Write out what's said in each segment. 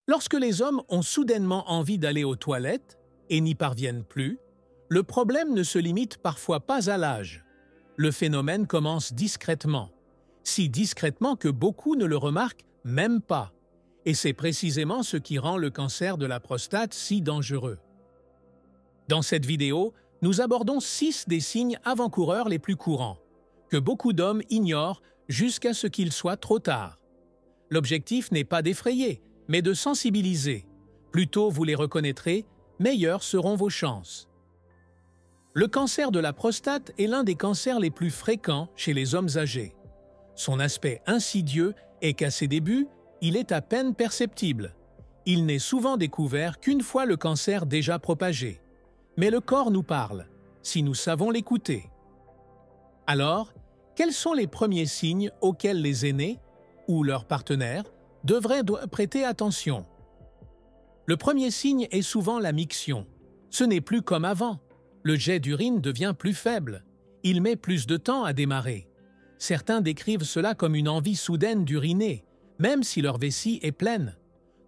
Lorsque les hommes ont soudainement envie d'aller aux toilettes et n'y parviennent plus, le problème ne se limite parfois pas à l'âge. Le phénomène commence discrètement, si discrètement que beaucoup ne le remarquent même pas. Et c'est précisément ce qui rend le cancer de la prostate si dangereux. Dans cette vidéo, nous abordons 6 des signes avant-coureurs les plus courants, que beaucoup d'hommes ignorent jusqu'à ce qu'il soit trop tard. L'objectif n'est pas d'effrayer, mais de sensibiliser. Plus tôt vous les reconnaîtrez, meilleures seront vos chances. Le cancer de la prostate est l'un des cancers les plus fréquents chez les hommes âgés. Son aspect insidieux est qu'à ses débuts, il est à peine perceptible. Il n'est souvent découvert qu'une fois le cancer déjà propagé. Mais le corps nous parle, si nous savons l'écouter. Alors, quels sont les premiers signes auxquels les aînés, ou leurs partenaires, devraient prêter attention? Le premier signe est souvent la miction. Ce n'est plus comme avant. Le jet d'urine devient plus faible. Il met plus de temps à démarrer. Certains décrivent cela comme une envie soudaine d'uriner, même si leur vessie est pleine.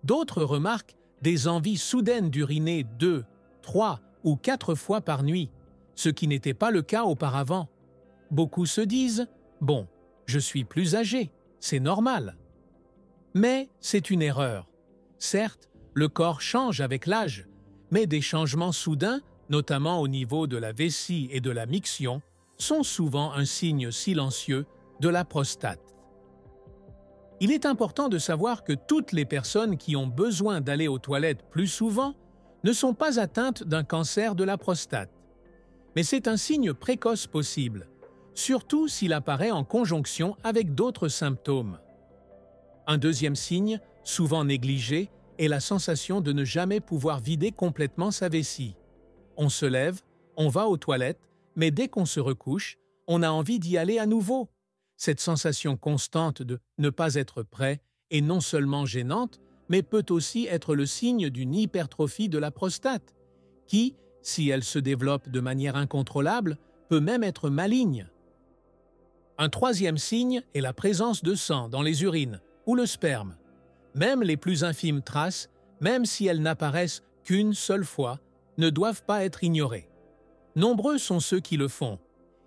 D'autres remarquent des envies soudaines d'uriner 2, 3 ou 4 fois par nuit, ce qui n'était pas le cas auparavant. Beaucoup se disent « Bon, je suis plus âgé, c'est normal ». Mais c'est une erreur. Certes, le corps change avec l'âge, mais des changements soudains, notamment au niveau de la vessie et de la miction, sont souvent un signe silencieux de la prostate. Il est important de savoir que toutes les personnes qui ont besoin d'aller aux toilettes plus souvent ne sont pas atteintes d'un cancer de la prostate. Mais c'est un signe précoce possible, surtout s'il apparaît en conjonction avec d'autres symptômes. Un deuxième signe, souvent négligé, est la sensation de ne jamais pouvoir vider complètement sa vessie. On se lève, on va aux toilettes, mais dès qu'on se recouche, on a envie d'y aller à nouveau. Cette sensation constante de ne pas être prêt est non seulement gênante, mais peut aussi être le signe d'une hypertrophie de la prostate, qui, si elle se développe de manière incontrôlable, peut même être maligne. Un troisième signe est la présence de sang dans les urines ou le sperme. Même les plus infimes traces, même si elles n'apparaissent qu'une seule fois, ne doivent pas être ignorées. Nombreux sont ceux qui le font.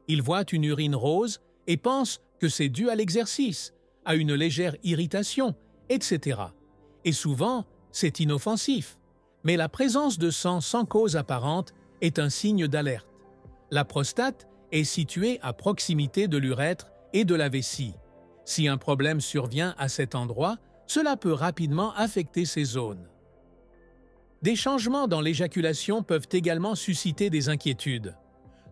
Ils voient une urine rose et pensent que c'est dû à l'exercice, à une légère irritation, etc. Et souvent, c'est inoffensif. Mais la présence de sang sans cause apparente est un signe d'alerte. La prostate est située à proximité de l'urètre et de la vessie. Si un problème survient à cet endroit, cela peut rapidement affecter ces zones. Des changements dans l'éjaculation peuvent également susciter des inquiétudes.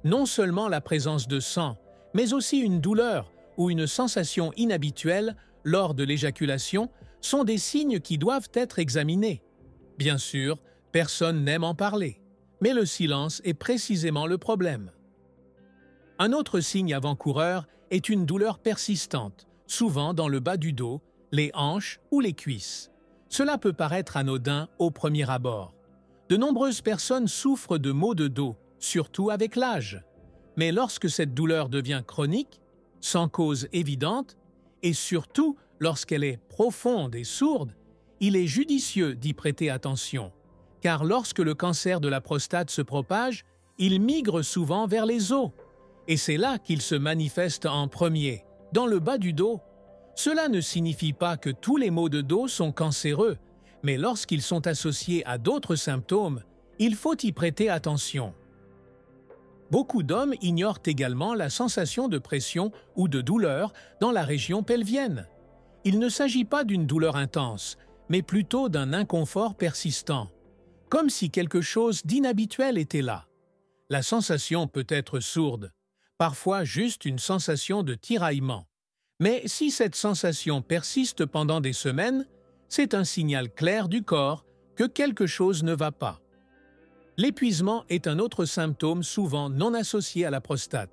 Non seulement la présence de sang, mais aussi une douleur ou une sensation inhabituelle lors de l'éjaculation sont des signes qui doivent être examinés. Bien sûr, personne n'aime en parler, mais le silence est précisément le problème. Un autre signe avant-coureur est une douleur persistante, souvent dans le bas du dos, les hanches ou les cuisses. Cela peut paraître anodin au premier abord. De nombreuses personnes souffrent de maux de dos, surtout avec l'âge. Mais lorsque cette douleur devient chronique, sans cause évidente, et surtout lorsqu'elle est profonde et sourde, il est judicieux d'y prêter attention. Car lorsque le cancer de la prostate se propage, il migre souvent vers les os. Et c'est là qu'il se manifeste en premier, dans le bas du dos. Cela ne signifie pas que tous les maux de dos sont cancéreux, mais lorsqu'ils sont associés à d'autres symptômes, il faut y prêter attention. Beaucoup d'hommes ignorent également la sensation de pression ou de douleur dans la région pelvienne. Il ne s'agit pas d'une douleur intense, mais plutôt d'un inconfort persistant, comme si quelque chose d'inhabituel était là. La sensation peut être sourde, parfois juste une sensation de tiraillement. Mais si cette sensation persiste pendant des semaines, c'est un signal clair du corps que quelque chose ne va pas. L'épuisement est un autre symptôme souvent non associé à la prostate.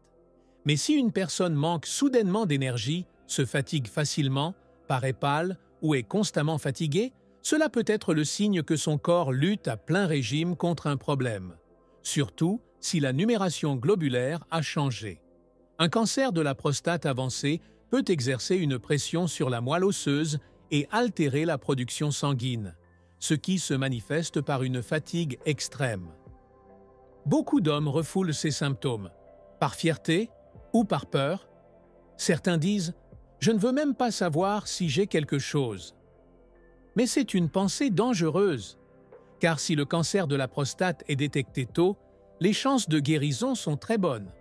Mais si une personne manque soudainement d'énergie, se fatigue facilement, paraît pâle ou est constamment fatiguée, cela peut être le signe que son corps lutte à plein régime contre un problème, surtout si la numération globulaire a changé. Un cancer de la prostate avancé peut exercer une pression sur la moelle osseuse et altérer la production sanguine, ce qui se manifeste par une fatigue extrême. Beaucoup d'hommes refoulent ces symptômes, par fierté ou par peur. Certains disent « Je ne veux même pas savoir si j'ai quelque chose ». Mais c'est une pensée dangereuse, car si le cancer de la prostate est détecté tôt, les chances de guérison sont très bonnes.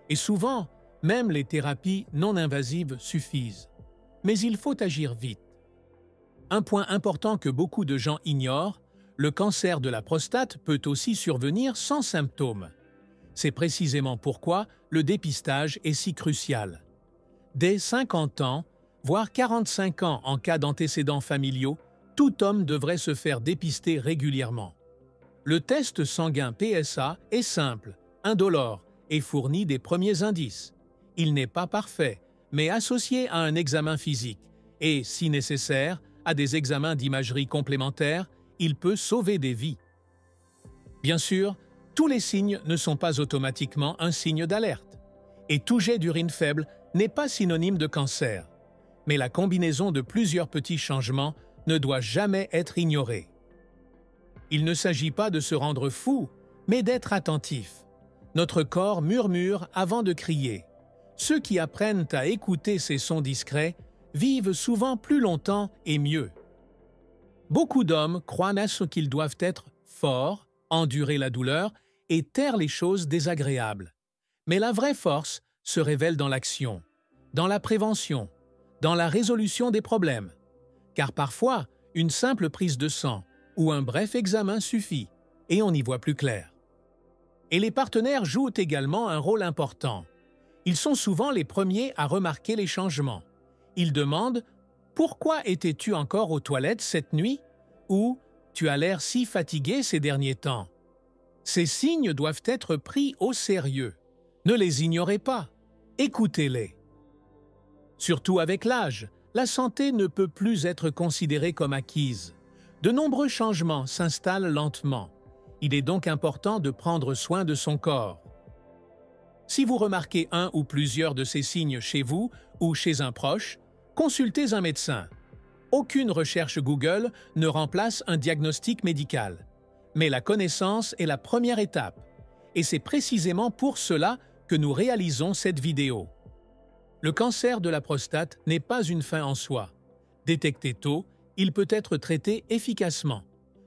Et souvent, même les thérapies non invasives suffisent. Mais il faut agir vite. Un point important que beaucoup de gens ignorent, le cancer de la prostate peut aussi survenir sans symptômes. C'est précisément pourquoi le dépistage est si crucial. Dès 50 ans, voire 45 ans en cas d'antécédents familiaux, tout homme devrait se faire dépister régulièrement. Le test sanguin PSA est simple, indolore et fournit des premiers indices. Il n'est pas parfait, mais associé à un examen physique et, si nécessaire, à des examens d'imagerie complémentaires, il peut sauver des vies. Bien sûr, tous les signes ne sont pas automatiquement un signe d'alerte. Et tout jet d'urine faible n'est pas synonyme de cancer. Mais la combinaison de plusieurs petits changements ne doit jamais être ignorée. Il ne s'agit pas de se rendre fou, mais d'être attentif. Notre corps murmure avant de crier. Ceux qui apprennent à écouter ces sons discrets vivent souvent plus longtemps et mieux. Beaucoup d'hommes croient à ce qu'ils doivent être forts, endurer la douleur et taire les choses désagréables. Mais la vraie force se révèle dans l'action, dans la prévention, dans la résolution des problèmes. Car parfois, une simple prise de sang ou un bref examen suffit et on y voit plus clair. Et les partenaires jouent également un rôle important. Ils sont souvent les premiers à remarquer les changements. Ils demandent « Pourquoi étais-tu encore aux toilettes cette nuit ?» ou « Tu as l'air si fatigué ces derniers temps ?» Ces signes doivent être pris au sérieux. Ne les ignorez pas. Écoutez-les. Surtout avec l'âge, la santé ne peut plus être considérée comme acquise. De nombreux changements s'installent lentement. Il est donc important de prendre soin de son corps. Si vous remarquez un ou plusieurs de ces signes chez vous ou chez un proche, consultez un médecin. Aucune recherche Google ne remplace un diagnostic médical. Mais la connaissance est la première étape. Et c'est précisément pour cela que nous réalisons cette vidéo. Le cancer de la prostate n'est pas une fin en soi. Détecté tôt, il peut être traité efficacement,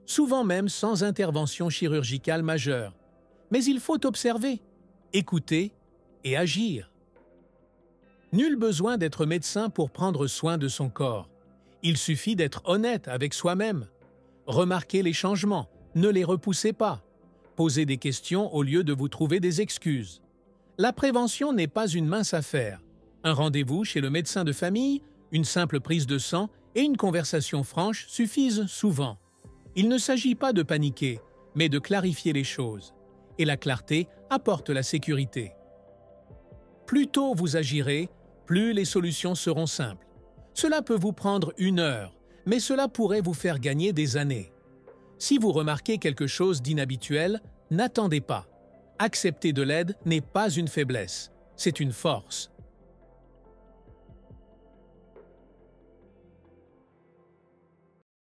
souvent même sans intervention chirurgicale majeure. Mais il faut observer, écouter et agir. Nul besoin d'être médecin pour prendre soin de son corps. Il suffit d'être honnête avec soi-même. Remarquez les changements, ne les repoussez pas. Posez des questions au lieu de vous trouver des excuses. La prévention n'est pas une mince affaire. Un rendez-vous chez le médecin de famille, une simple prise de sang et une conversation franche suffisent souvent. Il ne s'agit pas de paniquer, mais de clarifier les choses. Et la clarté apporte la sécurité. Plus tôt vous agirez, plus les solutions seront simples. Cela peut vous prendre 1 heure, mais cela pourrait vous faire gagner des années. Si vous remarquez quelque chose d'inhabituel, n'attendez pas. Accepter de l'aide n'est pas une faiblesse, c'est une force.